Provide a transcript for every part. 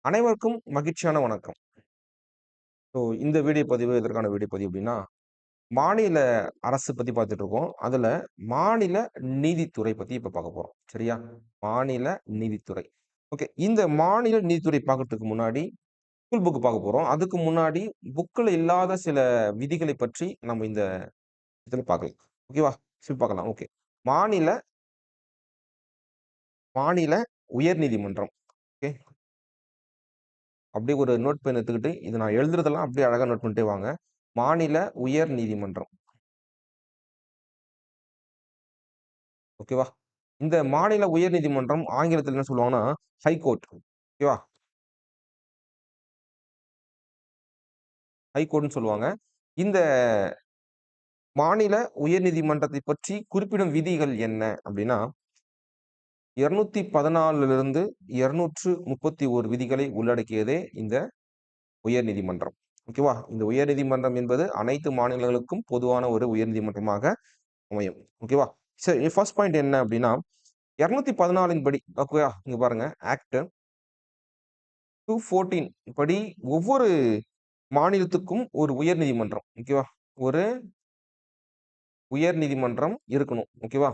அனைவருக்கும் மகிழ்ச்சியான வணக்கம். இந்த வீடியோ பதிவு எதற்கான வீடியோ பதிவு அப்டின்னா, மாநில அரசு பத்தி பார்த்துட்டு இருக்கோம். அதுல மாநில நீதித்துறை பத்தி இப்ப பார்க்க போறோம். சரியா? மாநில நீதித்துறை. ஓகே. இந்த மாநில நீதித்துறை பார்க்கறதுக்கு முன்னாடி ஸ்கூல் புக் பார்க்க போறோம். அதுக்கு முன்னாடி புக்ல இல்லாத சில விதிகளை பற்றி நம்ம இந்த இதுல பார்க்கலாம். ஓகேவா? சரி பார்க்கலாம். ஓகே. மாநில மாநில உயர் நீதிமன்றம். ஓகே. அப்படியே ஒரு நோட் பென் எடுத்துக்கிட்டு, இது நான் எழுதுறதெல்லாம் அப்படியே அழகா நோட் பண்ணிட்டே வாங்க. மாநில உயர் நீதிமன்றம். ஓகேவா? இந்த மாநில உயர் நீதிமன்றம் ஆங்கிலத்துல என்ன சொல்லுவாங்கன்னா, ஹை கோர்ட். ஓகேவா? ஹை கோர்ட்ன்னு சொல்லுவாங்க. இந்த மாநில உயர் நீதிமன்றத்தை பற்றி குறிப்பிடும் விதிகள் என்ன அப்படின்னா, 214லிருந்து 231 விதிகளை உள்ளடக்கியதே இந்த உயர் நீதிமன்றம். ஓகேவா? இந்த உயர் நீதிமன்றம் என்பது அனைத்து மாநிலங்களுக்கும் பொதுவான ஒரு உயர் நீதிமன்றமாக அமையும். ஓகேவா? சரி, ஃபர்ஸ்ட் பாயிண்ட் என்ன அப்படின்னா, 214 படி ஓகேவா? இங்க பாருங்க. ஆக்ட் 214 படி ஒவ்வொரு மாநிலத்துக்கும் ஒரு உயர் நீதிமன்றம். ஓகேவா? ஒரு உயர் நீதிமன்றம் இருக்கணும். ஓகேவா?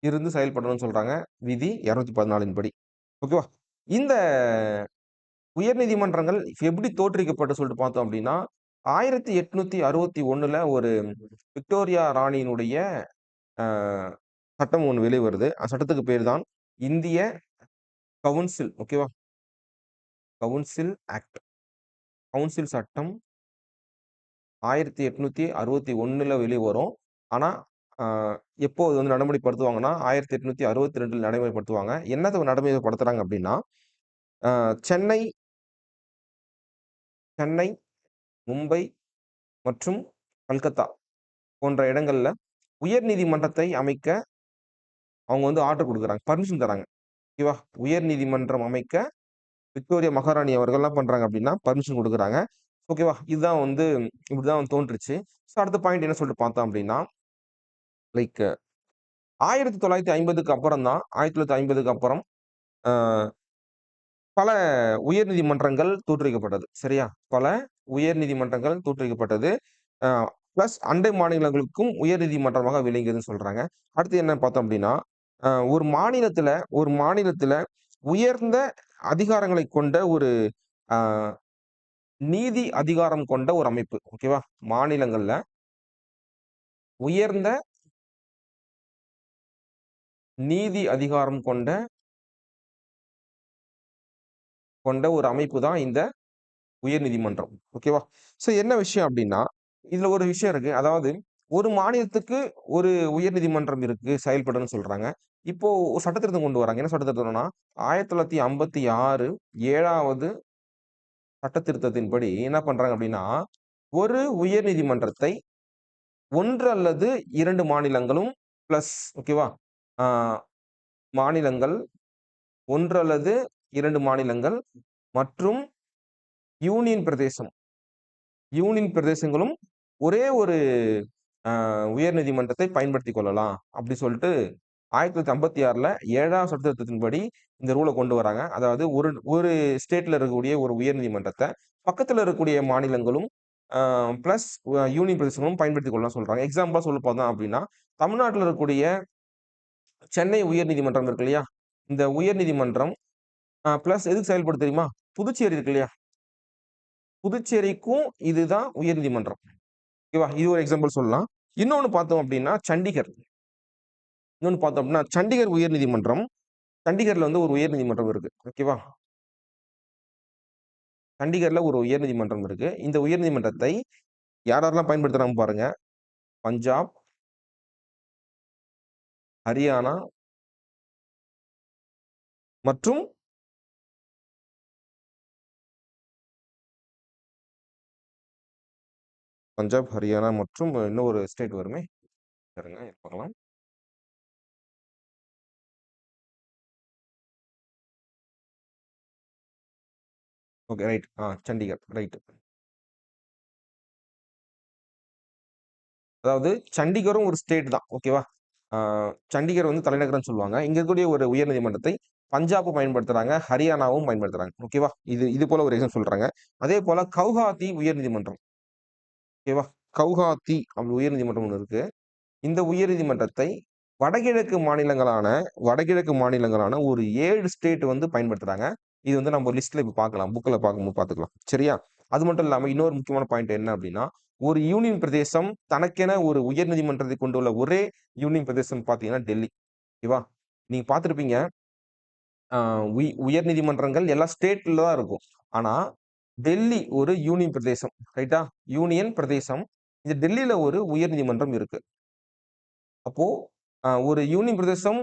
இருந்து செயல்படணும்னு சொல்றாங்க. விதி 214 படி. ஓகேவா? இந்த உயர் நீதிமன்றங்கள் எப்படி தோற்றுவிக்கப்பட்டு சொல்லிட்டு பார்த்தோம் அப்படின்னா, 1861ல ஒரு விக்டோரியா ராணியினுடைய அ சட்டம் ஒண்ணு வெளிய வருது. அந்த சட்டத்துக்கு பேரு தான் இந்திய கவுன்சில். ஓகேவா? Council act. கவுன்சில் சட்டம் 1861ல வெளிய வரும். ஆனா, அ எப்போ அது வந்து நடைமுறைப்படுத்துவாங்கன்னா, 1862ல நடைமுறைப்படுத்துவாங்க. என்னத்த நடைமுறைப்படுத்துறாங்க அப்டின்னா, அ சென்னை சென்னை, மும்பை மற்றும் கல்கத்தா போன்ற இடங்கள்ல உயர் நீதிமன்றத்தை அமைக்க அவங்க வந்து ஆர்டர் குடுக்குறாங்க. பர்மிஷன் தராங்க. ஓகேவா? உயர் நீதிமன்றம் அமைக்க விக்டோரியா மகாராணி அவர்கள் என்ன பண்றாங்க அப்டின்னா, பர்மிஷன் குடுக்குறாங்க. ஓகேவா? இதுதான் வந்து இப்டிதான் தோன்றுச்சு. அடுத்த பாயிண்ட் என்ன சொல்லிட்டு பார்த்தோம் அப்டின்னா, லைக் 1950க்கு அப்புறம் தான் 1950க்கு அப்புறம் அ பல உயர்நீதிமன்றங்கள் தோற்றுவிக்கப்பட்டது. சரியா? பல உயர்நீதிமன்றங்கள் தோற்றுவிக்கப்பட்டது. அ பிளஸ் அண்டை மாநிலங்களுக்கும் உயர்நீதிமன்றமாக விளங்கியதுன்னு சொல்றாங்க. அடுத்து என்ன பார்த்தோம் அப்டின்னா, ஒரு மாநிலத்தில உயர்ந்த அதிகாரங்களை கொண்ட ஒரு அ நீதி அதிகாரம் கொண்ட ஒரு அமைப்பு. ஓகேவா? மாநிலங்கள்ல உயர்ந்த நீதி அதிகாரம் கொண்ட கொண்ட ஒரு அமைப்பு தான் இந்த உயர்நீதிமன்றம். ஓகேவா? என்ன விஷயம் அப்டின்னா, இதுல ஒரு விஷயம் இருக்கு. அதாவது ஒரு மாநிலத்துக்கு ஒரு உயர்நீதிமன்றம் இருக்கு, செயல்படும்னு சொல்றாங்க. இப்போ ஒரு சட்ட திருத்தம் கொண்டு வராங்க. என்ன சட்ட திருத்தம்னா, 1956 7வது சட்ட திருத்தத்தின்படி என்ன பண்றாங்க அப்டின்னா, ஒரு உயர்நீதிமன்றத்தை 1 அல்லது 2 மாநிலங்களும் பிளஸ் ஓகேவா? ஆ மாநிலங்கள் 1 அல்லது 2 மாநிலங்கள் மற்றும் யூனியன் பிரதேசம். யூனியன் பிரதேசங்களும் ஒரே ஒரு உயர்நீதிமன்றத்தை பயன்படுத்திக் கொள்ளலாம். அப்படி சொல்ட்டு 1956ல 7ஆம் சட்டத்திட்டத்தின்படி இந்த ரூல கொண்டு வராங்க. அதாவது ஒரு ஒரு ஸ்டேட்ல இருக்கக்கூடிய ஒரு உயர்நீதிமன்றத்த பக்கத்துல இருக்கக்கூடிய மாநிலங்களும் பிளஸ் யூனியன் பிரதேசங்களும் பயன்படுத்திக் கொள்ளலாம்னு சொல்றாங்க. எக்ஸாம்பிளா சொல்ல போனோம் அப்படின்னா, தமிழ்நாட்டுல இருக்கக்கூடிய சென்னை உயர்நீதிமன்றம் இருக்கு இல்லையா? இந்த உயர்நீதிமன்றம் பிளஸ் எதுக்கு செயல்படும் தெரியுமா? புதுச்சேரி இருக்கு இல்லையா? புதுச்சேரிக்கும் இதுதான் உயர்நீதிமன்றம். ஓகேவா? இது ஒரு எக்ஸாம்பிள் சொல்லலாம். இன்னொன்னு பார்த்தோம் அப்டின்னா, சண்டிகர் உயர்நீதிமன்றம். சண்டிகர்ல வந்து ஒரு உயர்நீதிமன்றம் இருக்கு. ஓகேவா? சண்டிகர்ல ஒரு உயர்நீதிமன்றம் இருக்கு. இந்த உயர்நீதிமன்றத்தை யாரெல்லாம் பயன்படுத்துறாங்க பாருங்க. பஞ்சாப், ஹரியானா மற்றும் பஞ்சாப், ஹரியானா மற்றும் இன்னும் ஒரு ஸ்டேட் வருமே. இருங்க பார்க்கலாம். Okay right. சண்டிகர் ரைட். அதாவது சண்டிகரும் ஒரு ஸ்டேட் தான். ஓகேவா? ஆ சண்டிகர் வந்து தலைநகரம்னு சொல்லுவாங்க. இங்க இருக்கக்கூடிய ஒரு உயர்நீதிமன்றத்தை பஞ்சாப் பயன்படுத்துறாங்க, ஹரியானாவும் பயன்படுத்துறாங்க. ஓகேவா? இது போல ஒரு எக்ஸாம் சொல்றாங்க. அதே போல கவுஹாத்தி உயர்நீதிமன்றம். ஓகேவா? கவுஹாத்தி அப்படி உயர்நீதிமன்றம் ஒண்ணு இருக்கு. இந்த உயர்நீதிமன்றத்தை வடகிழக்கு மாநிலங்களான ஒரு 7 ஸ்டேட் வந்து பயன்படுத்துறாங்க. இது வந்து நம்ம லிஸ்ட்ல இப்ப பார்க்கலாம். புக்ல பார்க்கும்போது பார்த்துக்கலாம். சரியா? அது மட்டும் இல்லாம இன்னொரு முக்கியமான பாயிண்ட் என்ன அப்படின்னா, ஒரு யூனியன் பிரதேசம் தனக்கென ஒரு உயர்நீதிமன்றத்தை கொண்டுள்ள ஒரே யூனியன் பிரதேசம் பார்த்தீங்கன்னா டெல்லி. ஓகேவா? நீங்க பார்த்திருப்பீங்க. அ உயர் நீதிமன்றங்கள் எல்லா ஸ்டேட்ல தான் இருக்கும். ஆனா, டெல்லி ஒரு யூனியன் பிரதேசம். ரைட்டா? யூனியன் பிரதேசம். இந்த டெல்லியில ஒரு உயர் நீதிமன்றம் இருக்கு. அப்போ ஒரு யூனியன் பிரதேசம்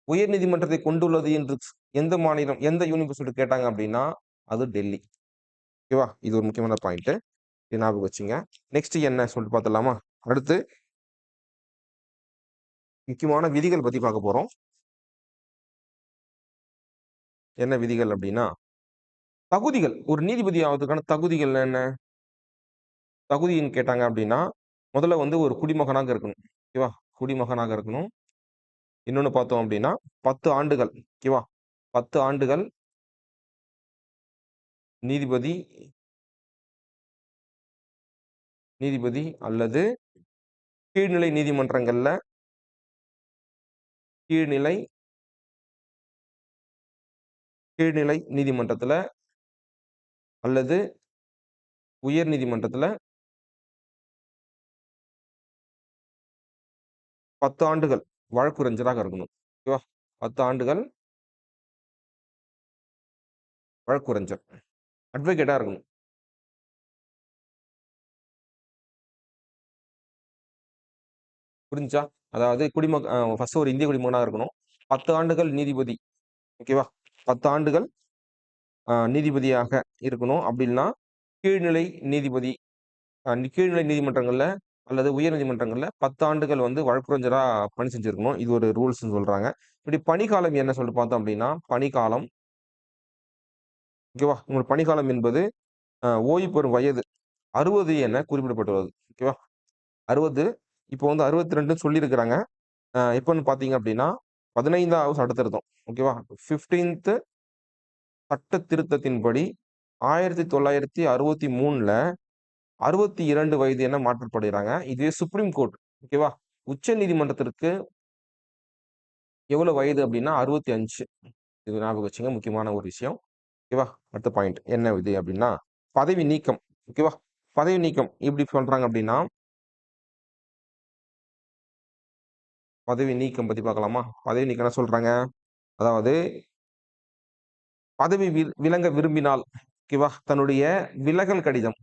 உயர் நீதிமன்றத்தை கொண்டுள்ளது என்று எந்த மாநிலம், எந்த யூனியன் சொல்லிட்டு கேட்டாங்க அப்படின்னா, அது டெல்லி. ஓகேவா? இது ஒரு முக்கியமான பாயிண்ட். இத ஞாபகம் வச்சுங்க. நெக்ஸ்ட் என்ன சொல்லிட்டு பார்த்துடலாமா? அடுத்து முக்கியமான விதிகள் பத்தி பார்க்க போறோம். என்ன விதிகள் அப்படின்னா, தகுதிகள். ஒரு நீதிபதி ஆவதற்கான தகுதிகள் என்ன? தகுதின்னு கேட்டாங்க அப்படின்னா, முதல்ல வந்து ஒரு குடிமகனாக இருக்கணும். ஓகேவா? குடிமகனாக இருக்கணும். இன்னொன்னு பார்த்தோம் அப்படின்னா, 10 ஆண்டுகள். ஓகேவா? 10 ஆண்டுகள் நீதிபதி நீதிபதி அல்லது கீழ்நிலை நீதிமன்றங்கள்ல கீழ்நிலை கீழ்நிலை நீதிமன்றத்துல அல்லது உயர் நீதிமன்றத்துல 10 ஆண்டுகள் வழக்குரைஞராக இருக்கணும். ஓகேவா? 10 ஆண்டுகள் வழக்குரைஞர். அட்வொகேட்டா இருக்கணும். புரிஞ்சுச்சா? அதாவது ஃபர்ஸ்ட் ஒரு இந்திய குடிமகனா இருக்கணும். 10 ஆண்டுகள் நீதிபதி. ஓகேவா? 10 ஆண்டுகள் நீதிபதியாக இருக்கணும். அப்படி இல்லன்னா, கீழ்நிலை நீதிபதி கீழ்நிலை நீதிமன்றங்கள்ல அல்லது உயர் நீதிமன்றங்கள்ல 10 ஆண்டுகள் வந்து வழக்குரைஞரா பணி செஞ்சிருக்கணும். இது ஒரு ரூல்ஸ்ன்னு சொல்றாங்க. இப்படி பணிக்காலம் என்ன சொல்லிட்டு பார்த்தோம் அப்படின்னா, பணிக்காலம் ஓகேவா? உங்கள் பணிக்காலம் என்பது ஓய்வு பெறும் வயது 60 என குறிப்பிடப்பட்டுள்ளது. ஓகேவா? 60 இப்போ வந்து 62ன்னு சொல்லியிருக்கிறாங்க. எப்பன்னு பார்த்தீங்க அப்படின்னா, 15வது சட்ட திருத்தம். ஓகேவா? 15த் சட்ட திருத்தத்தின்படி 1963ல 62 வயது என மாற்றப்படுகிறாங்க. இதுவே சுப்ரீம் கோர்ட் ஓகேவா? உச்ச நீதிமன்றத்திற்கு எவ்வளவு வயது அப்படின்னா 65. இது ஞாபகம் வச்சுங்க. முக்கியமான ஒரு விஷயம். ஓகேவா? அடுத்த பாயிண்ட் என்ன இது அப்படின்னா, பதவி நீக்கம். ஓகேவா? பதவி நீக்கம் எப்படி சொல்றாங்க அப்படின்னா, பதவி நீக்கம் பத்தி பார்க்கலாமா? பதவி நீக்கம் என்ன சொல்றாங்க? அதாவது பதவி விலங்க விரும்பினால், ஓகேவா? தன்னுடைய விலகல் கடிதம்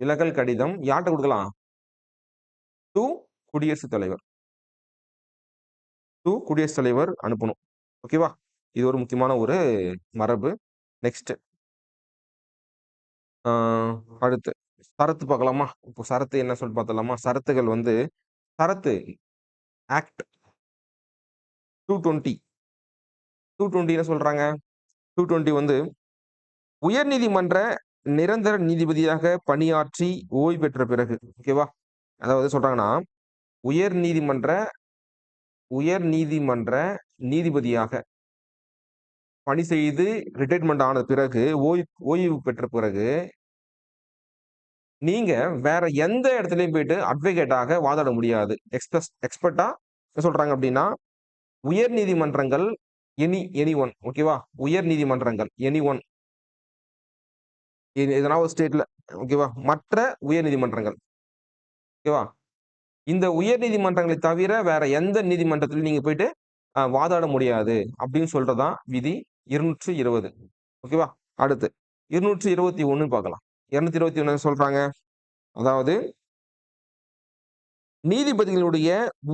விலகல் கடிதம் யார்ட்ட குடுக்கலாம்? டூ குடியரசுத் தலைவர். குடியரசுத் தலைவர் அனுப்பணும். ஓகேவா? இது ஒரு முக்கியமான ஒரு மரபு. நெக்ஸ்ட் ஆ அடுத்து சரத்து பார்க்கலாமா? இப்போ சரத்து என்ன சொல்லிட்டு பார்த்துடலாமா? சரத்துகள் வந்து சரத்து ஆக்ட் 220 220 என்ன சொல்றாங்க? 220 வந்து உயர்நீதிமன்ற நிரந்தர நீதிபதியாக பணியாற்றி ஓய்வு பெற்ற பிறகு, ஓகேவா? அதாவது சொல்றாங்கன்னா, உயர் நீதிமன்ற உயர் நீதிமன்ற நீதிபதியாக பணி செய்து ரிட்டயர்ட்மென்ட் ஆன பிறகு, ஓய்வு பெற்ற பிறகு, நீங்க வேற எந்த இடத்துலயும் போயிட்டு அட்வொகேட்டாக வாதாட முடியாது. எக்ஸ்பெர்ட்டா என்ன சொல்றாங்க அப்படின்னா, உயர் நீதிமன்றங்கள் எனி ஒன் ஓகேவா? உயர் நீதிமன்றங்கள் எனி ஒன் எதனா ஒரு ஸ்டேட்ல ஓகேவா? மற்ற உயர் நீதிமன்றங்கள் ஓகேவா? இந்த உயர் நீதிமன்றங்களை தவிர வேற எந்த நீதிமன்றத்திலும் நீங்க போயிட்டு வாதாட முடியாது அப்படின்னு சொல்றது தான் விதி 220 ஓகேவா? அடுத்து 221 பார்க்கலாம். 221 என்ன சொல்றாங்க? அதாவது நீதிபதிகளுடைய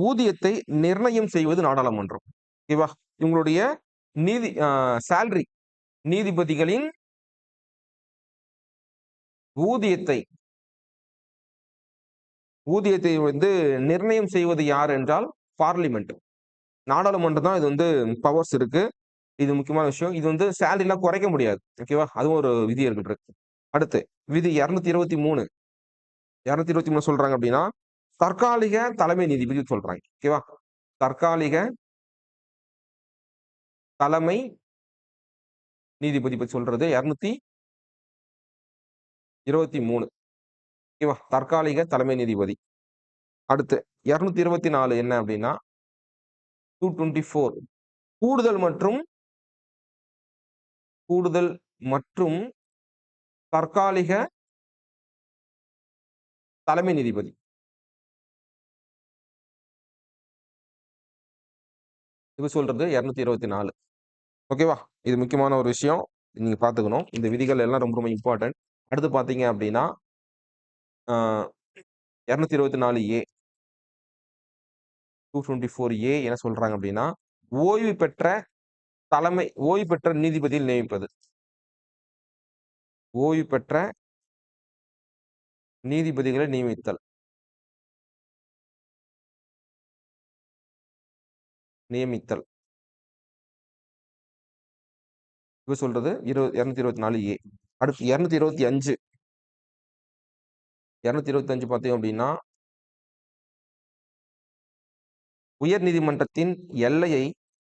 ஊதியத்தை நிர்ணயம் செய்வது நாடாளுமன்றம். ஓகேவா? இவங்களுடைய நீதி சேலரி நீதிபதிகளின் ஊதியத்தை ஊதியத்தை வந்து நிர்ணயம் செய்வது யார் என்றால் பார்லிமென்ட். நாடாளுமன்றம் தான் இது வந்து பவர்ஸ் இருக்கு. இது முக்கியமான விஷயம். இது வந்து சேலரிலாம் குறைக்க முடியாது. ஓகேவா? அதுவும் ஒரு விதி இருக்கு. அடுத்து விதி 223 223 சொல்றாங்க அப்படின்னா, தற்காலிக தலைமை நீதிபதி சொல்றாங்க. ஓகேவா? தற்காலிக தலைமை நீதிபதி பத்தி சொல்றது 223. ஓகேவா? தற்காலிக தலைமை நீதிபதி. அடுத்து 224 என்ன அப்படின்னா 224 கூடுதல் மற்றும் கூடுதல் மற்றும் தற்காலிக தலைமை நீதிபதி. இது சொல்றது 224. ஓகேவா? இது முக்கியமான ஒரு விஷயம். நீங்க பார்த்துக்கணும். இந்த விதிகள் எல்லாம் ரொம்ப ரொம்ப இம்பார்ட்டன்ட். அடுத்து பார்த்தீங்க அப்படின்னா 224A 224A என்ன சொல்றாங்க அப்படின்னா ஓய்வு பெற்ற நீதிபதியில் நியமிப்பது. ஓய்வு பெற்ற நீதிபதிகளை நியமித்தல். இது சொல்றது 224A. அடுத்து 225 பார்த்தீங்க அப்படின்னா உயர் நீதிமன்றத்தின் எல்லையை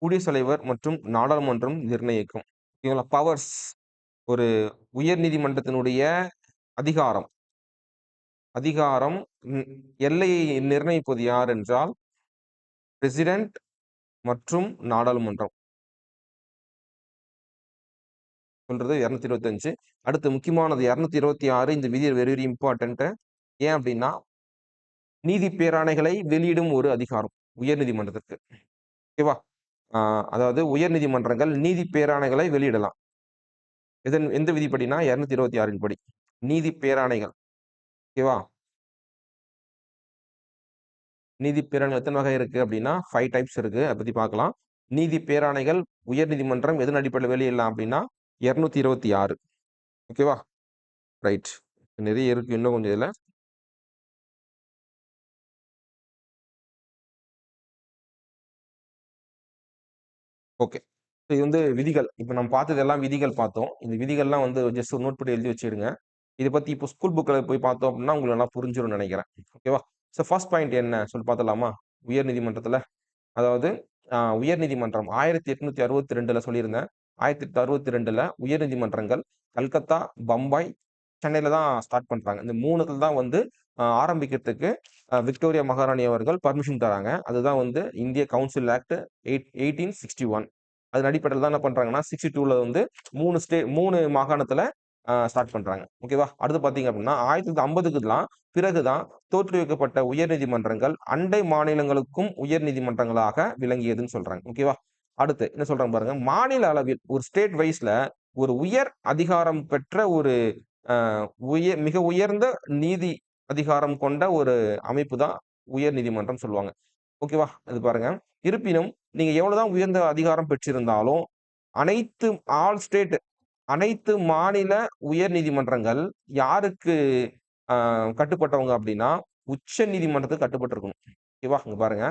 குடியரசுத் தலைவர் மற்றும் நாடாளுமன்றம் நிர்ணயிக்கும். ஓகேங்களா? பவர்ஸ். ஒரு உயர் நீதிமன்றத்தினுடைய அதிகாரம் எல்லையை நிர்ணயிப்பது யார் என்றால் பிரசிடென்ட் மற்றும் நாடாளுமன்றம். சொல்றது 225. அடுத்து முக்கியமானது 226. இந்த விதி வெரி வெரி இம்பார்ட்டன்ட். ஏன் அப்படின்னா நீதி பேராணைகளை வெளியிடும் ஒரு அதிகாரம் உயர் நீதிமன்றத்திற்கு. ஓகேவா? அதாவது உயர் நீதிமன்றங்கள் நீதி பேராணைகளை வெளியிடலாம். எந்த விதிப்படினா 226 படி நீதி பேராணைகள். ஓகேவா? நீதி பேராணைகள் எத்தனை வகை இருக்கு அப்படின்னா 5 டைப்ஸ் இருக்கு. அதை பத்தி பார்க்கலாம். நீதி பேராணைகள் உயர் நீதிமன்றம் எதன் அடிப்படையில் வெளியிடலாம் அப்படின்னா 226. ஓகேவா? ரைட். நிறைய இருக்கு இன்னும் கொஞ்சம் இதுல. ஓகே. இது வந்து விதிகள். இப்ப நம்ம பார்த்ததெல்லாம் விதிகள் பார்த்தோம். இந்த விதிகள்லாம் வந்து ஜஸ்ட் ஒரு நோட் பண்ணி எழுதி வச்சிடுங்க. இத பத்தி இப்போ ஸ்கூல் புக்ல போய் பார்த்தோம் அப்படின்னா உங்களுக்கு நல்லா புரிஞ்சிரும்னு நினைக்கிறேன். ஓகேவா? ஸோ ஃபர்ஸ்ட் பாயிண்ட் என்ன சொல்லி பார்த்தலாமா? உயர் நீதிமன்றத்துல அதாவது உயர் நீதிமன்றம் 1862ல சொல்லியிருந்தேன். 1862ல உயர் நீதிமன்றங்கள் கல்கத்தா, பம்பாய், சென்னையில தான் ஸ்டார்ட் பண்றாங்க. இந்த 3த்துல தான் வந்து ஆரம்பிக்கிறதுக்கு விக்டோரியா மகாராணி அவர்கள் பர்மிஷன் தராங்க. அதுதான் வந்து இந்திய கவுன்சில் ஆக்ட் 1861. அதன் அடிப்படையில் தான் என்ன பண்றாங்கன்னா 62ல வந்து 3 மாகாணத்துல ஸ்டார்ட் பண்றாங்க. ஓகேவா? அடுத்து பார்த்தீங்க அப்படின்னா 1950க்குலாம் பிறகுதான் தோற்றுவிக்கப்பட்ட உயர் நீதிமன்றங்கள் அண்டை மாநிலங்களுக்கும் உயர் நீதிமன்றங்களாக விளங்கியதுன்னு சொல்றாங்க. ஓகேவா? அடுத்து என்ன சொல்றாங்க பாருங்க. மாநில அளவில் ஒரு ஸ்டேட் வைஸ்ல ஒரு உயர் அதிகாரம் பெற்ற ஒரு மிக உயர்ந்த நீதி அதிகாரம் கொண்ட ஒரு அமைப்பு தான் உயர் நீதிமன்றம் சொல்லுவாங்க. ஓகேவா? இது பாருங்க. இருப்பினும் நீங்க எவ்வளவுதான் உயர்ந்த அதிகாரம் பெற்றிருந்தாலும் அனைத்து ஸ்டேட் அனைத்து மாநில உயர் நீதிமன்றங்கள் யாருக்கு கட்டுப்பட்டவங்க அப்படின்னா உச்ச நீதிமன்றத்துக்கு கட்டுப்பட்டு இருக்கணும். ஓகேவா? இங்க பாருங்க.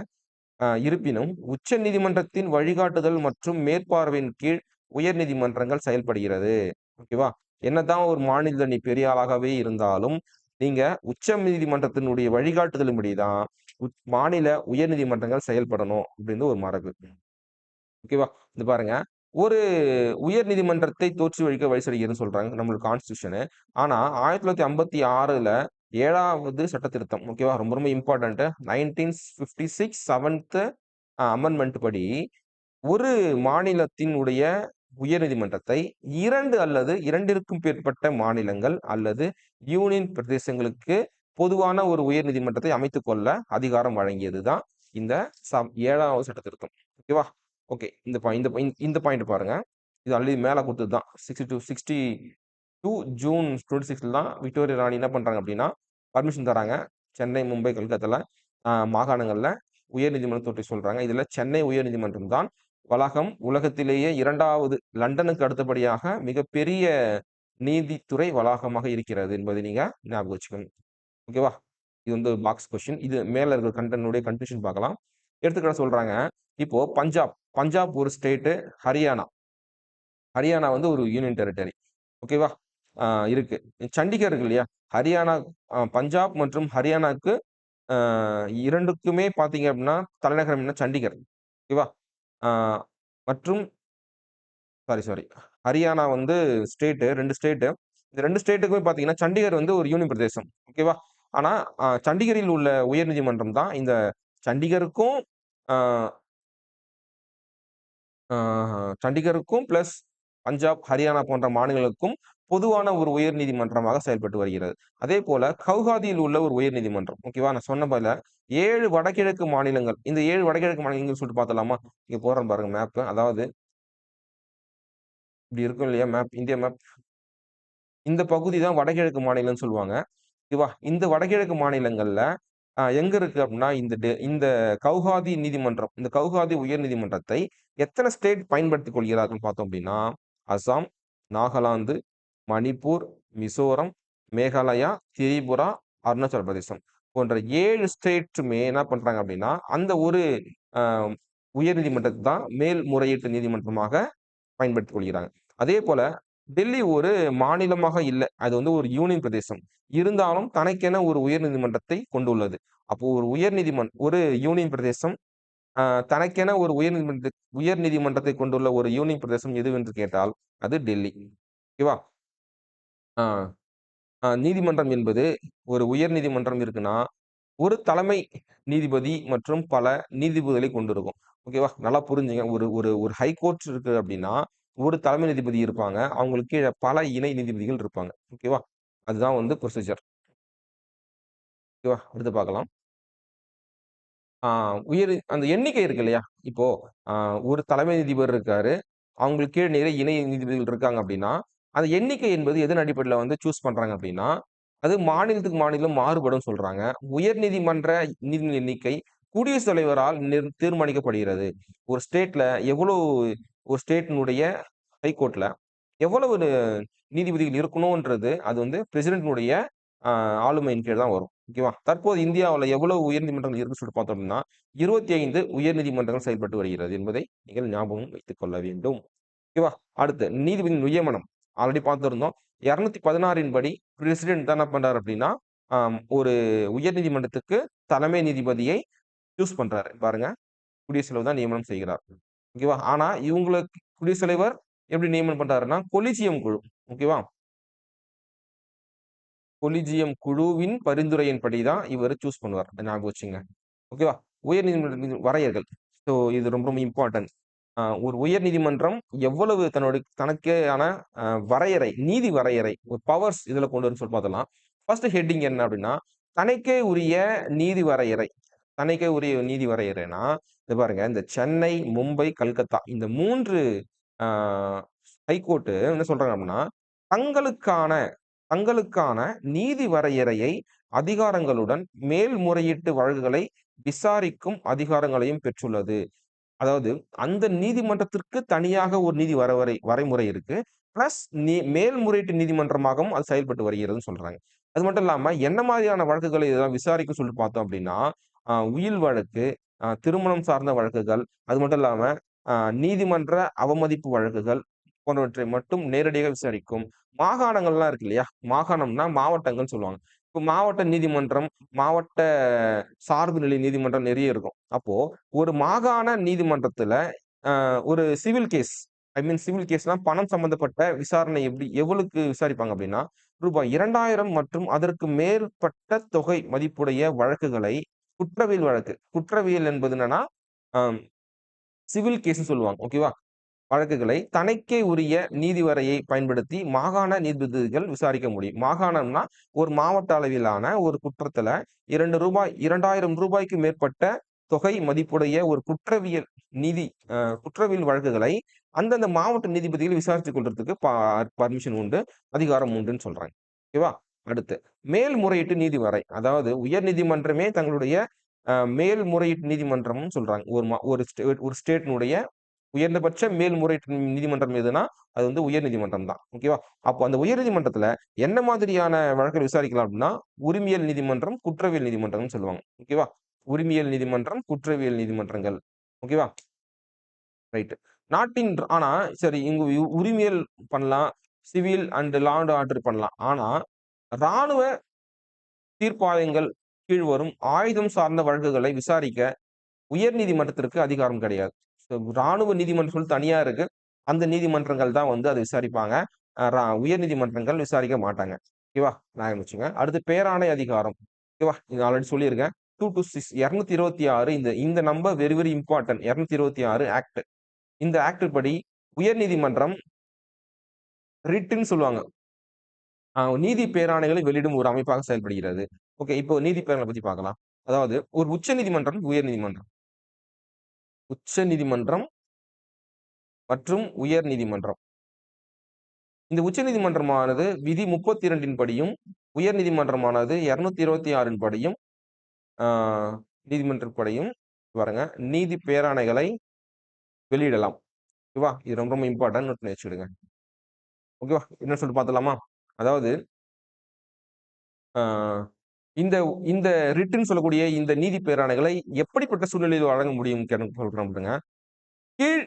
இருப்பினும் உச்ச நீதிமன்றத்தின் வழிகாட்டுதல் மற்றும் மேற்பார்வையின் கீழ் உயர் நீதிமன்றங்கள் செயல்படுகிறது. ஓகேவா? என்னதான் ஒரு மாநில நீ பெரிய ஆளாகவே இருந்தாலும் நீங்க உச்ச நீதிமன்றத்தினுடைய வழிகாட்டுதலின்படிதான் மாநில உயர் நீதிமன்றங்கள் செயல்படணும் அப்படின்னு ஒரு மரபு. ஓகேவா? இது பாருங்க. ஒரு உயர் நீதிமன்றத்தை தோற்றுவிக்க வழிசெய்கிறதுன்னு சொல்றாங்க நம்மளோட கான்ஸ்டிடியூஷனு. ஆனா 1956ல 7வது சட்ட திருத்தம். ஓகேவா? ரொம்ப ரொம்ப இம்பார்ட்டன்ட். 1956 7th அமெண்ட்மென்ட் படி ஒரு மாநிலத்தினுடைய உயர் நீதிமன்றத்தை 2 அல்லது 2ற்கும் மேற்பட்ட மாநிலங்கள் அல்லது யூனியன் பிரதேசங்களுக்கு பொதுவான ஒரு உயர் நீதிமன்றத்தை அமைத்துக் கொள்ள அதிகாரம் வழங்கியதுதான் இந்த 7வது சட்ட திருத்தம். ஓகேவா? ஓகே. இந்த பாயிண்ட் பாருங்க. இது ஆல்ரெடி மேல கொடுத்ததுதான். 62 ஜூன் 26ல தான் விக்டோரியா ராணி என்ன பண்றாங்க அப்படின்னா பர்மிஷன் தராங்க. சென்னை, மும்பை, கல்கத்தால மாகாணங்கள்ல உயர் நீதிமன்றம் தோற்றி சொல்றாங்க. இதுல சென்னை உயர் நீதிமன்றம் தான் வளாகம் உலகத்திலேயே 2வது லண்டனுக்கு அடுத்தபடியாக மிகப்பெரிய நீதித்துறை வளாகமாக இருக்கிறது என்பதை நீங்க ஞாபகம் வச்சுக்கணும். ஓகேவா? இது வந்து பாக்ஸ் கொஸ்டின். இது மேல இருக்கிற கண்டென்ட்டுடைய கன்க்ளூஷன் பார்க்கலாம். எடுத்துக்கிட்ட சொல்றாங்க. இப்போ பஞ்சாப் ஒரு ஸ்டேட்டு, ஹரியானா வந்து ஒரு யூனியன் டெரிட்டரி. ஓகேவா? இருக்கு. சண்டிகர் இருக்கு இல்லையா? ஹரியானா பஞ்சாப் மற்றும் ஹரியானாக்கு 2க்குமே பார்த்தீங்க அப்படின்னா தலைநகரம் என்ன சண்டிகர். ஓகேவா? மற்றும் சாரி. ஹரியானா வந்து ஸ்டேட் 2 ஸ்டேட். இந்த 2 ஸ்டேட்டுக்குமே பார்த்தீங்கன்னா, சண்டிகர் வந்து ஒரு யூனியன் பிரதேசம். ஓகேவா? ஆனா, சண்டிகரில் உள்ள உயர்நீதிமன்றம் தான் இந்த சண்டிகருக்கும் அ அ சண்டிகருக்கும் பிளஸ் பஞ்சாப், ஹரியானா போன்ற மாநிலங்களுக்கும் பொதுவான ஒரு உயர்நீதிமன்றமாக செயல்பட்டு வருகிறது. அதேபோல கவுஹாத்தியில் உள்ள ஒரு உயர்நீதிமன்றம். ஓகேவா? நான் சொன்ன போல 7 வடகிழக்கு மாநிலங்கள். இந்த 7 வடகிழக்கு மாநிலங்கள்னு சொல்லிட்டு பார்த்தலாமா? இங்க போடுறேன் பாருங்க மேப். அதாவது இப்படி இருக்கும் இல்லையா மேப், இந்தியா மேப். இந்த பகுதி தான் வடகிழக்கு மாநிலம்னு சொல்லுவாங்க. ஓகேவா? இந்த வடகிழக்கு மாநிலங்கள்ல எங்க இருக்கு அப்டின்னா, இந்த கவுஹாத்தி நீதிமன்றம், இந்த கவுஹாத்தி உயர்நீதிமன்றத்தை எத்தன ஸ்டேட் பயன்படுத்திக் கொள்கிறார்கள் பார்த்தோம் அப்டின்னா, அசாம், நாகாலாந்து, மணிப்பூர், மிசோரம், மேகாலயா, திரிபுரா, அருணாச்சல பிரதேசம் போன்ற 7 ஸ்டேட்டுமே என்ன பண்றாங்க அப்டின்னா, அந்த ஒரு அ உயர்நீதிமன்றத்த தான் மேல்முறையீட்டு நீதிமன்றமாக பயன்படுத்திக் கொள்கிறாங்க. அதேபோல டெல்லி ஒரு மாநிலமாக இல்ல. அது வந்து ஒரு யூனியன் பிரதேசம். இருந்தாலும் தனக்கென ஒரு உயர்நீதிமன்றத்தை கொண்டுள்ளது. அப்போ ஒரு யூனியன் பிரதேசம் அ தனக்கென ஒரு உயர்நீதிமன்றத்தை கொண்டுள்ள ஒரு யூனியன் பிரதேசம் எதுவென்று கேட்டால், அது டெல்லி. ஓகேவா? ஆ, நீதிமன்றம் என்பது ஒரு உயர் நீதிமன்றம் இருக்குன்னா, ஒரு தலைமை நீதிபதி மற்றும் பல நீதிபதிகளை கொண்டிருக்கும். ஓகேவா? நல்லா புரிஞ்சுங்க. ஒரு ஒரு ஒரு ஹை கோர்ட் இருக்கு அப்டின்னா, ஒரு தலைமை நீதிபதி இருப்பாங்க. அவங்களுக்கு கீழ பல இணை நீதிபதிகள் இருப்பாங்க. ஓகேவா? அதுதான் வந்து ப்ரொசீஜர். ஓகேவா? அடுத்து பார்க்கலாம். ஆ அந்த எண்ணிக்கை இருக்கு இல்லையா? இப்போ அ ஒரு தலைமை நீதிபதி இருக்காரு. அவங்களுக்கு கீழ நிறைய இணை நீதிபதிகள் இருக்காங்க அப்டின்னா, அந்த எண்ணிக்கை என்பது எதன் அடிப்படையில வந்து சூஸ் பண்றாங்க அப்டின்னா, அது மாநிலத்துக்கு மாநிலம் மாறுபடும்னு சொல்றாங்க. உயர்நீதிமன்ற நீதிபதி எண்ணிக்கை குடியரசுத் தலைவரால் தீர்மானிக்கப்படுகிறது. ஒரு ஸ்டேட்ல எவ்வளவு ஒரு ஸ்டேட்டினுடைய ஹைகோர்ட்ல எவ்வளவு நீதிபதிகள் இருக்கணும்ன்றது, அது வந்து பிரசிடென்ட்னுடைய அ ஆளுமையின் கீழ் தான் வரும். ஓகேவா? தற்போது இந்தியாவுல எவ்வளவு உயர்நீதிமன்றங்கள் இருக்குன்னு சொல்லிட்டு பார்த்தோம் அப்டின்னா, 25 உயர்நீதிமன்றங்கள் செயல்பட்டு வருகிறது என்பதை நீங்கள் ஞாபகம் வைத்துக் கொள்ள வேண்டும். ஓகேவா? அடுத்து நீதிபதி நியமனம். ஆல்ரெடி பார்த்திருந்தோம். 216 படி பிரசிடென்ட் தான் என்ன பண்றாரு அப்டின்னா, ஒரு உயர்நீதிமன்றத்துக்கு தலைமை நீதிபதியை சூஸ் பண்றாரு. பாருங்க. குடியரசுத் தலைவர் தான் நியமனம் செய்கிறார். ஓகேவா? ஆனா இவங்களுக்கு குடியரசுத் தலைவர் எப்படி நியமனம் பண்றாருன்னா, கொலிஜியம் குழு. ஓகேவா? கொலிஜியம் குழுவின் பரிந்துரையின்படி தான் இவரு சூஸ் பண்ணுவார். ஞாபகம் வச்சுங்க. ஓகேவா? உயர்நீதிமன்றத்தின் வரையறைகள். ஸோ இது ரொம்ப ரொம்ப இம்பார்ட்டன்ட். ஒரு உயர்நீதிமன்றம் எவ்வளவு தனக்கேயான வரையறை, நீதி வரையறை, ஒரு பவர்ஸ் இதுல கொண்டு வரும்ன்னு சொல்லி பார்த்தலாம். ஃபர்ஸ்ட் ஹெட்டிங் என்ன அப்டின்னா, தனக்கே உரிய நீதி வரையறை. தனக்கே உரிய நீதி வரையறைன்னா, இது பாருங்க இந்த சென்னை, மும்பை, கல்கத்தா இந்த 3 ஆ ஹைகோர்ட் என்ன சொல்றாங்க அப்டின்னா, தங்களுக்கான தங்களுக்கான நீதி வரையறையை அதிகாரங்களுடன் மேல்முறையீட்டு வழக்குகளை விசாரிக்கும் அதிகாரங்களையும் பெற்றுள்ளது. அதாவது அந்த நீதிமன்றத்திற்கு தனியாக ஒரு வரைமுறை இருக்கு. பிளஸ் மேல்முறையீட்டு நீதிமன்றமாகவும் அது செயல்பட்டு வருகிறதுன்னு சொல்றாங்க. அது மட்டும் இல்லாம என்ன மாதிரியான வழக்குகளை இதெல்லாம் விசாரிக்கும்னு சொல்லிட்டு பார்த்தோம் அப்படின்னா, உயில் வழக்கு, திருமணம் சார்ந்த வழக்குகள், அது மட்டும் இல்லாம அ நீதிமன்ற அவமதிப்பு வழக்குகள் போன்றவற்றை மட்டும் நேரடியாக விசாரிக்கும். மாகாணங்கள்லாம் இருக்கு இல்லையா? மாகாணம்னா மாவட்டங்கள்னு சொல்லுவாங்க. இப்ப மாவட்ட நீதிமன்றம், மாவட்ட சார்பு நிலை நீதிமன்றம் நெறைய இருக்கும். அப்போ ஒரு மாகாண நீதிமன்றத்துல ஒரு சிவில் கேஸ் சிவில் கேஸ்னா பணம் சம்பந்தப்பட்ட விசாரணை எவ்வளவுக்கு விசாரிப்பாங்க அப்படின்னா, ரூபாய் 2000 மற்றும் அதற்கு மேற்பட்ட தொகை மதிப்புடைய வழக்குகளை குற்றவியல் வழக்கு. குற்றவியல் என்பது என்னன்னா, அம் சிவில் கேஸ்ன்னு சொல்லுவாங்க. ஓகேவா? வழக்குகளை தனக்கே உரிய நீதிவரையை பயன்படுத்தி மாகாண நீதிபதிகள் விசாரிக்க முடியும். மாகாணம்னா ஒரு மாவட்ட அளவிலான ஒரு குற்றத்துல ரூ. 2000 மேற்பட்ட தொகை மதிப்புடைய ஒரு நீதி குற்றவியல் வழக்குகளை அந்தந்த மாவட்ட நீதிபதிகள் விசாரித்துக் கொள்றதுக்கு பர்மிஷன் உண்டு, அதிகாரம் உண்டுன்னு சொல்றாங்க. ஓகேவா? அடுத்து மேல்முறையீட்டு நீதிவரை. அதாவது உயர்நீதிமன்றமே தங்களுடைய மேல்முறையீட்டு நீதிமன்றம்னு சொல்றாங்க. ஒரு ஸ்டேட்னுடைய உயர்ந்தபட்ச மேல்முறையீட்டு நீதிமன்றம் எதுன்னா, அது வந்து உயர்நீதிமன்றம் தான். ஓகேவா? அப்போ அந்த உயர்நீதிமன்றத்துல என்ன மாதிரியான வழக்குகள் விசாரிக்கலாம் அப்டின்னா, உரிமையியல் நீதிமன்றம், குற்றவியல் நீதிமன்றம்னு சொல்லுவாங்க. ஓகேவா? உரிமையியல் நீதிமன்றம், குற்றவியல் நீதிமன்றங்கள். ஓகேவா? ரைட். ஆனா சரி இங்க உரிமையியல் பண்ணலாம். Civil and law and order பண்ணலாம். ஆனா, ராணுவ தீர்ப்பாயங்கள் கீழ் வரும் ஆயுதம் சார்ந்த வழக்குகளை விசாரிக்க உயர் நீதிமன்றத்திற்கு அதிகாரம் கிடையாது. ராணுவ நீதிமன்றம் சொல்லி தனியா இருக்கு. அந்த நீதிமன்றங்கள் தான் வந்து அதை விசாரிப்பாங்க. உயர் நீதிமன்றங்கள் விசாரிக்க மாட்டாங்க. ஓகேவா? ஞாபகம் வச்சுங்க. அடுத்து பேராணை அதிகாரம். ஓகேவா? இது ஆல்ரெடி சொல்லியிருக்கேன். 226 226 இந்த இந்த number very very important. 226 act. இந்த ஆக்ட் படி உயர்நீதிமன்றம் ரிட்ன்னு சொல்லுவாங்க. நீதி பேராணைகளை வெளியிடும் ஒரு அமைப்பாக செயல்படுகிறது. ஓகே. இப்போ நீதி பேராணை பத்தி பார்க்கலாம். அதாவது ஒரு உச்ச நீதிமன்றம், உயர் நீதிமன்றம். உச்ச நீதிமன்றம் மற்றும் உயர் நீதிமன்றம். இந்த உச்ச நீதிமன்றமானது விதி 32 படியும், உயர் நீதிமன்றமானது 226 படியும், ஆ நீதிமன்றப்படியும் பாருங்க, நீதி பேராணைகளை வெளியிடலாம். ஓகேவா? இது ரொம்ப ரொம்ப இம்பார்ட்டன்ட். நோட் பண்ணி வச்சுடுங்க. ஓகேவா? என்னன்னு சொல்லிட்டு பார்த்துடலாமா? அதாவது ஆ இந்த இந்த ரிட்ன்னு சொல்லக்கூடிய இந்த நீதி பேராணைகளை எப்படிப்பட்ட சூழ்நிலையில் வழங்க முடியும் சொல்றேன் பாருங்க. கீழ்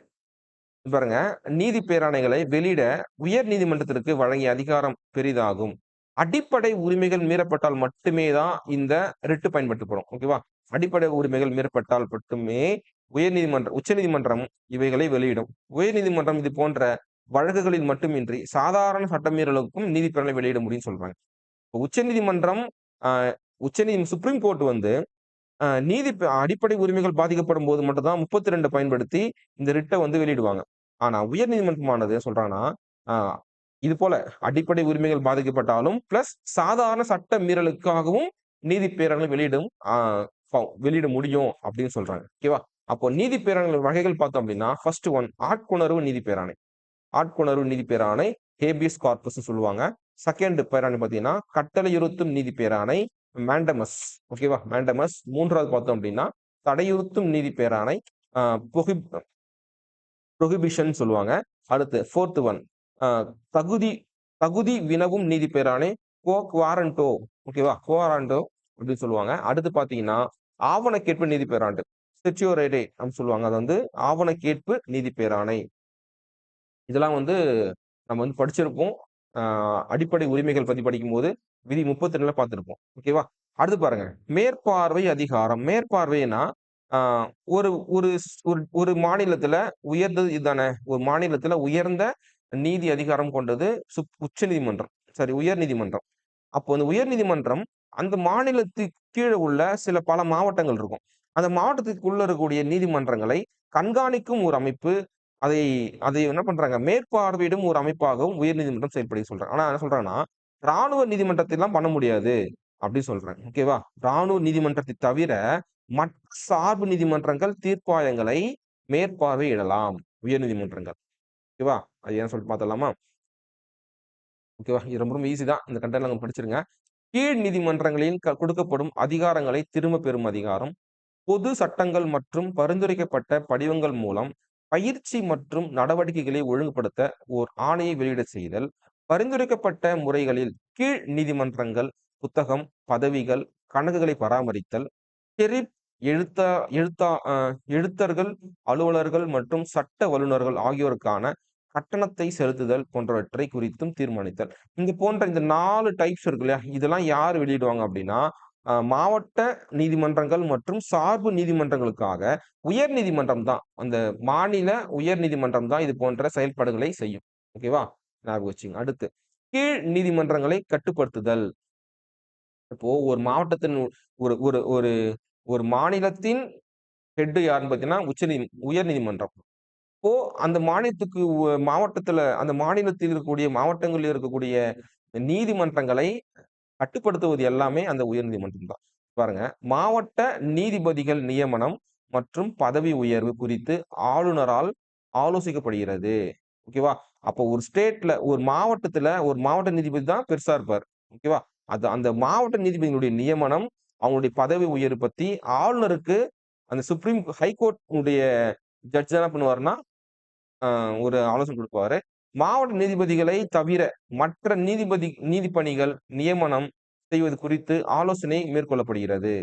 பாருங்க, நீதி பேராணைகளை வெளியிட உயர் நீதிமன்றத்திற்கு வழங்கிய அதிகாரம் பெரிதாகும். அடிப்படை உரிமைகள் மீறப்பட்டால் மட்டுமே தான் இந்த ரிட் பயன்படுத்தப்படும். ஓகேவா? அடிப்படை உரிமைகள் மீறப்பட்டால் மட்டுமே உச்சநீதிமன்றம் இவைகளை வெளியிடும். உயர்நீதிமன்றம் இது போன்ற வழக்குகளில் மட்டுமின்றி சாதாரண சட்டமீறலுக்கும் நீதி பேராணை வெளியிட முடியும்னு சொல்றாங்க. உச்சநீதிமன்றம் ஆ சுப்ரீம் கோர்ட் வந்து அடிப்படை உரிமைகள் பாதிக்கப்படும் போது மட்டும் தான் 32 பயன்படுத்தி இந்த ரிட்ட வந்து வெளியிடுவாங்க. ஆனா உயர் நீதிமன்றமானது சொல்றாங்கன்னா, ஆ இது போல அடிப்படை உரிமைகள் பாதிக்கப்பட்டாலும் பிளஸ் சாதாரண சட்ட மீறலுக்காகவும் நீதி பேராணை வெளியிட முடியும் அப்படின்னு சொல்றாங்க. ஓகேவா? அப்போ நீதி பேராணை வகைகள் பார்த்தோம் அப்படின்னா, ஃபர்ஸ்ட் ஒன் ஆட்கொணர்வு நீதி பேராணை. ஆட்கொணர்வு நீதி பேராணை, ஹேபியஸ் கார்பஸ்ன்னு சொல்லுவாங்க. செகண்ட் பேராணை பார்த்தீங்கன்னா, கட்டளையுறுத்தும் நீதி பேராணை, மேண்டமஸ். ஓகேவா? மேண்டமஸ். 3வது பார்த்தோம் அப்படின்னா, தடையுறுத்தும் நீதி பேராணை, அ புகி புரோஹிபிஷன் சொல்லுவாங்க. அடுத்து 4த் ஒன் அ தகுதி தகுதி வினவும் நீதி பேராணை, quo warranto. ஓகேவா? quo warranto அப்படின்னு சொல்லுவாங்க. அடுத்து பார்த்தீங்கன்னா, ஆவண கேட்பு நீதி பேராணை, செர்ச்சோரியடே அப்படின்னு சொல்லுவாங்க. அது வந்து ஆவண கேட்பு நீதி பேராணை. இதெல்லாம் வந்து நம்ம வந்து படிச்சிருப்போம். அ அடிப்படை உரிமைகள் பத்தி படிக்கும்போது விதி 32ல பார்த்திருப்போம். ஓகேவா? அடுத்து பாருங்க. மேற்பார்வை அதிகாரம். மேற்பார்வைன்னா, அ ஒரு ஒரு ஒரு ஒரு மாநிலத்தில உயர்ந்தது இதுதானே. ஒரு மாநிலத்தில உயர்ந்த நீதி அதிகாரம் கொண்டது உச்ச நீதிமன்றம். சாரி, உயர் நீதிமன்றம். அப்போ அந்த உயர் நீதிமன்றம் அந்த மாநிலத்துக்கு கீழ உள்ள பல மாவட்டங்கள் இருக்கும். அந்த மாவட்டத்துக்குள்ள இருக்கக்கூடிய நீதிமன்றங்களை கண்காணிக்கும் ஒரு அமைப்பு. அதை அதை என்ன பண்றாங்க? மேற்பார்வையிடும் ஒரு அமைப்பாகவும் உயர்நீதிமன்றம் செயல்படுது சொல்றாங்க. ஆனா என்ன சொல்றாங்கன்னா, ராணுவ நீதிமன்றத்திலாம் பண்ண முடியாது அப்படின்னு சொல்றாங்க. ஓகேவா? ராணுவ நீதிமன்றத்தை தவிர மற்ற சார்பு நீதிமன்றங்கள் தீர்ப்பாயங்களை மேற்பார்வையிடலாம். உயர்நீதிமன்றங்கள். ஓகேவா? அது ஏன்னு சொல்லிட்டு பார்த்துடலாமா? ஓகேவா? இது ரொம்ப ரொம்ப ஈஸி தான். இந்த கன்டென்ட் அங்க படிச்சிருங்க. கீழ் நீதிமன்றங்களில் கொடுக்கப்படும் அதிகாரங்களை திரும்ப பெறும் அதிகாரம், பொது சட்டங்கள் மற்றும் பரிந்துரைக்கப்பட்ட படிவங்கள் மூலம் பயிற்சி மற்றும் நடவடிக்கைகளை ஒழுங்குபடுத்த ஓர் ஆணையை வெளியிட செய்தல், பரிந்துரைக்கப்பட்ட முறைகளில் கீழ் நீதிமன்றங்கள் புத்தகம், பதவிகள், கணக்குகளை பராமரித்தல், ஷெரீப் எழுத்தா எழுத்தா அ எழுத்தர்கள், அலுவலர்கள் மற்றும் சட்ட வல்லுநர்கள் ஆகியோருக்கான கட்டணத்தை செலுத்துதல் போன்றவற்றை குறித்தும் தீர்மானித்தல். இந்த 4 டைப்ஸ் இருக்கு இல்லையா? இதெல்லாம் யார் வெளியிடுவாங்க அப்படின்னா, மாவட்ட நீதிமன்றங்கள் மற்றும் சார்பு நீதிமன்றங்களுக்காக உயர் நீதிமன்றம் தான். அந்த மாநில உயர் நீதிமன்றம் தான் இது போன்ற செயல்பாடுகளை செய்யும். ஓகேவா? ஞாபகம் வச்சுக்கங்க. அடுத்து, கீழ் நீதிமன்றங்களை கட்டுப்படுத்துதல். இப்போ ஒரு மாவட்டத்தின் ஒரு ஒரு ஒரு ஒரு மாநிலத்தின் ஹெட் யாருன்னு பார்த்தீங்கன்னா, உயர் நீதிமன்றம். இப்போ அந்த மாநிலத்துக்கு மாவட்டத்துல அந்த மாநிலத்தில் இருக்கக்கூடிய மாவட்டங்களில் இருக்கக்கூடிய நீதிமன்றங்களை கட்டுப்படுத்துவது எல்லாமே அந்த உயர்நீதிமன்றம் தான். பாருங்க, மாவட்ட நீதிபதிகள் நியமனம் மற்றும் பதவி உயர்வு குறித்து ஆளுநரால் ஆலோசிக்கப்படுகிறது. ஓகேவா? அப்போ ஒரு ஸ்டேட்ல ஒரு மாவட்டத்துல ஒரு மாவட்ட நீதிபதி தான் பெருசா இருப்பார். ஓகேவா? அந்த மாவட்ட நீதிபதிகளுடைய நியமனம், அவங்களுடைய பதவி உயர்வு பத்தி ஆளுநருக்கு அந்த ஹைகோர்ட் உடைய ஜட்ஜ் என்ன பண்ணுவாருன்னா, ஒரு ஆலோசனை குடுப்பாரு. மாவட்ட நீதிபதிகளை தவிர மற்ற நீதி பணிகள் நியமனம் செய்வது குறித்து ஆலோசனை மேற்கொள்ளப்படுகிறது.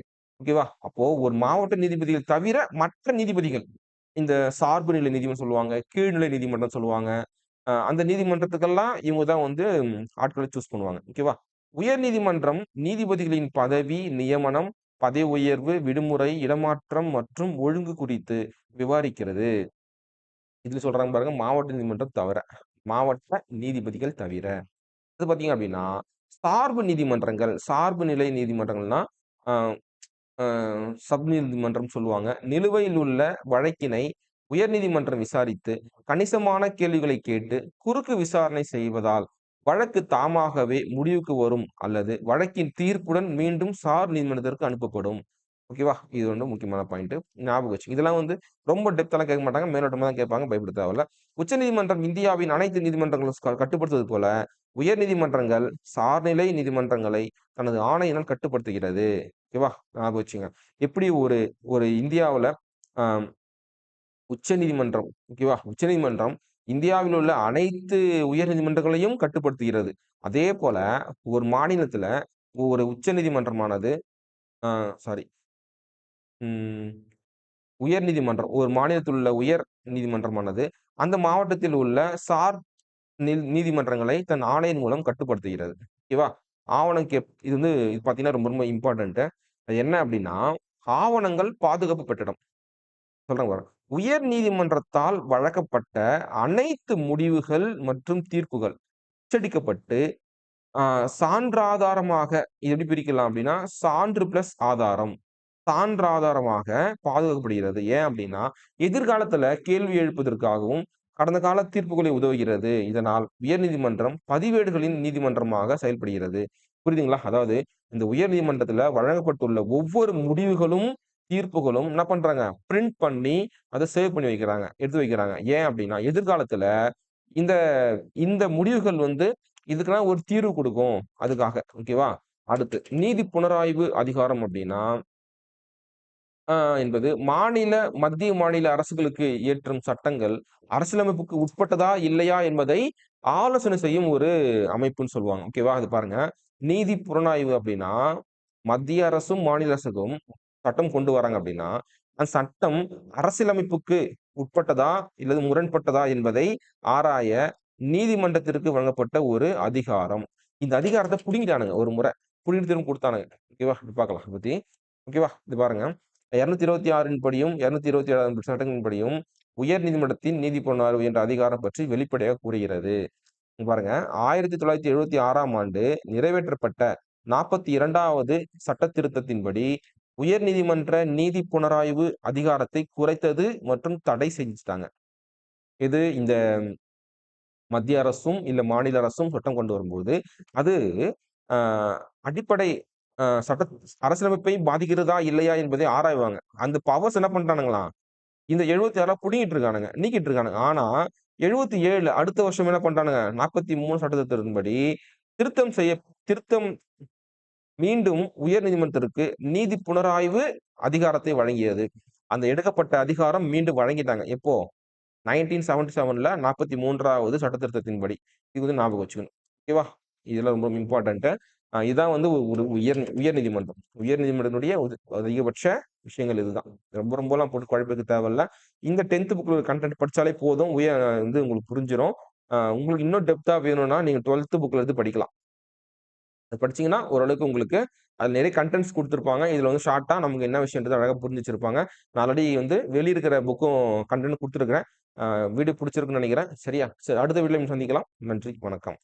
ஓகேவா? அப்போ ஒரு மாவட்ட நீதிபதிகள் தவிர மற்ற நீதிபதிகள், இந்த சார்பு நிலை நீதிமன்றம் சொல்லுவாங்க, கீழ்நிலை நீதிமன்றம் சொல்லுவாங்க. அந்த நீதிமன்றத்துக்கெல்லாம் இவங்க தான் வந்து ஆட்கள சூஸ் பண்ணுவாங்க. ஓகேவா? உயர் நீதிமன்றம் நீதிபதிகளின் பதவி, நியமனம், பதவி உயர்வு, விடுமுறை, இடமாற்றம் மற்றும் ஒழுங்கு குறித்து விவாரிக்கிறது. இதுல சொல்றாங்க பாருங்க, மாவட்ட நீதிமன்றம் தவிர. மாவட்ட நீதிபதிகள் தவிர. அது பார்த்தீங்க அப்படின்னா, சார்பு நீதிமன்றங்கள், சார்பு நிலை நீதிமன்றங்கள்னா, அ அ சப் நீதிமன்றம் சொல்லுவாங்க. நிலுவையில் உள்ள வழக்கினை உயர்நீதிமன்றம் விசாரித்து, கணிசமான கேள்விகளை கேட்டு, குறுக்கு விசாரணை செய்வதால், வழக்கு தாமாகவே முடிவுக்கு வரும் அல்லது வழக்கின் தீர்ப்புடன் மீண்டும் சார் நீதிமன்றத்திற்கு அனுப்பப்படும். ஓகேவா? இது வந்து முக்கியமான பாயிண்ட். ஞாபகம் வச்சுக்க. இதெல்லாம் வந்து ரொம்ப டெப்த்தாலாம் கேட்க மாட்டாங்க. மேலோட்டமா தான் கேட்பாங்க. பயப்பட தேவையில்ல. உச்சநீதிமன்றம் இந்தியாவின் அனைத்து நீதிமன்றங்களும் கட்டுப்படுத்துவது போல, உயர்நீதிமன்றங்கள் சார்நிலை நீதிமன்றங்களை தனது ஆணையினால் கட்டுப்படுத்துகிறது. ஓகேவா? ஞாபகம் வச்சுங்க. எப்படி ஒரு ஒரு இந்தியாவுல அ உச்சநீதிமன்றம் ஓகேவா? உச்சநீதிமன்றம் இந்தியாவில் உள்ள அனைத்து உயர் நீதிமன்றங்களையும் கட்டுப்படுத்துகிறது. அதேபோல ஒரு மாநிலத்தில ஒரு உச்சநீதிமன்றமானது சாரி ம் உயர்நீதிமன்றம் ஒரு மாநிலத்தில் உள்ள உயர் நீதிமன்றமானது, அந்த மாவட்டத்தில் உள்ள சார் நீதிமன்றங்களை தன் ஆணையின் மூலம் கட்டுப்படுத்துகிறது. ஓகேவா? ஆவணம் இது வந்து இது பார்த்தீங்கன்னா ரொம்ப ரொம்ப இம்பார்ட்டன்ட். அது என்ன அப்டின்னா, ஆவணங்கள் பாதுகாப்பு பெற்றிடம். சொல்றேன் பாருங்க. உயர் நீதிமன்றத்தால் வழங்கப்பட்ட அனைத்து முடிவுகள் மற்றும் தீர்ப்புகள் அச்சடிக்கப்பட்டு, அ சான்றாதாரமாக இது எப்படி பிரிக்கலாம் அப்டின்னா, சான்று பிளஸ் ஆதாரம். சான்றாதாரமாக பாதுகாக்கப்படுகிறது. ஏன் அப்டின்னா, எதிர்காலத்துல கேள்வி எழுப்புவதற்காகவும், கடந்த கால தீர்ப்புகளை உதவுகிறது. இதனால் உயர்நீதிமன்றம் பதிவேடுகளின் நீதிமன்றமாக செயல்படுகிறது. புரியுதுங்களா? அதாவது இந்த உயர்நீதிமன்றத்துல வழங்கப்பட்டுள்ள ஒவ்வொரு முடிவுகளும், தீர்ப்புகளும் என்ன பண்றாங்க? பிரிண்ட் பண்ணி அத சேவ் பண்ணி வைக்கிறாங்க. எடுத்து வைக்கிறாங்க. ஏன் அப்டின்னா, எதிர்காலத்துல இந்த இந்த முடிவுகள் வந்து இதுக்கெல்லாம் ஒரு தீர்வு குடுக்கும். அதுக்காக. ஓகேவா? அடுத்து நீதி புனராய்வு அதிகாரம் அப்டின்னா ஆ என்பது மத்திய, மாநில அரசுகளுக்கு இயற்றும் சட்டங்கள் அரசியலமைப்புக்கு உட்பட்டதா? இல்லையா? என்பதை ஆலோசனை செய்யும் ஒரு அமைப்புன்னு சொல்லுவாங்க. ஓகேவா? அது பாருங்க. நீதி புலனாய்வு அப்டின்னா, மத்திய அரசும், மாநில அரசுக்கும் சட்டம் கொண்டு வராங்க அப்டின்னா, அந்த சட்டம் அரசியலமைப்புக்கு உட்பட்டதா? இல்லது முரண்பட்டதா? என்பதை ஆராய நீதிமன்றத்திற்கு வழங்கப்பட்ட ஒரு அதிகாரம். இந்த அதிகாரத்த புடுங்கிட்டானுங்க ஒரு முறை. புடுங்கிட்டு திரும்ப குடுத்தானுங்க. ஓகேவா? இப்ப பார்க்கலாம் இத பத்தி. ஓகேவா? இது பாருங்க. 226 படியும், 227 சட்டங்களின் படியும், உயர் நீதிமன்றத்தின் நீதி புலனாய்வு என்ற அதிகாரம் பற்றி வெளிப்படையாக கூறுகிறது. இங்க பாருங்க, 1976ஆம் ஆண்டு நிறைவேற்றப்பட்ட 42வது சட்ட திருத்தத்தின்படி, உயர் நீதிமன்ற நீதி புனராய்வு அதிகாரத்தை குறைத்தது மற்றும் தடை செஞ்சுட்டாங்க. இது இந்த மத்திய அரசும், இல்ல மாநில அரசும் சட்டம் கொண்டு வரும்போது, அது அ அடிப்படை சட்ட அரசியலமைப்பை பாதிக்கிறதா? இல்லையா? என்பதை ஆராய்வாங்க. அந்த பவர்ஸ் என்ன பண்ட்டானுங்களாம், இந்த 76ல புடுங்கிட்டு இருக்கானுங்க. நீக்கிட்டு இருக்கானுங்க. ஆனா 77 அடுத்த வருஷம் என்ன பண்ட்டானுங்க, 43 சட்ட திருத்தத்தின்படி திருத்தம் செய்ய திருத்தம் மீண்டும் உயர் நீதிமன்றத்திற்கு நீதி புனராய்வு அதிகாரத்தை வழங்கியது. அந்த எடுக்கப்பட்ட அதிகாரம் மீண்டும் வழங்கிட்டாங்க. எப்போ? 1977ல 43வது சட்ட திருத்தத்தின்படி. இது வந்து ஞாபகம் வச்சுக்கணும். ஓகேவா? இதெல்லாம் ரொம்ப இம்பார்ட்டன்ட். இதான் வந்து ஒரு உயர் நீதிமன்றம். உயர் நீதிமன்றத்தினுடைய அதிகபட்ச விஷயங்கள் இதுதான். ரொம்ப ரொம்பலாம் போட்டு குழப்பிக்க தேவையில்ல. இந்த 10த் புக் கன்டென்ட் படிச்சாலே போதும். வந்து உங்களுக்கு புரிஞ்சிரும். உங்களுக்கு இன்னும் டெப்த்தா வேணும்னா, நீங்க 12த் புக்ல இருந்து படிக்கலாம். அது படிச்சீங்கன்னா, ஓரளவுக்கு உங்களுக்கு அதுல நெறைய கன்டென்ட்ஸ் குடுத்திருப்பாங்க. இதுல வந்து ஷார்ட்டா நமக்கு என்ன விஷயம்ன்றத அழகா புரிஞ்சு வச்சிருப்பாங்க. நான் ஆல்ரெடி வந்து வெளிய இருக்கிற புக்கும் கன்டென்ட் குடுத்துருக்கிறேன். வீடியோ புடிச்சிருக்குன்னு நெனைக்கிறேன். சரியா? சரி அடுத்த வீடியோல சந்திக்கலாம். நன்றி, வணக்கம்.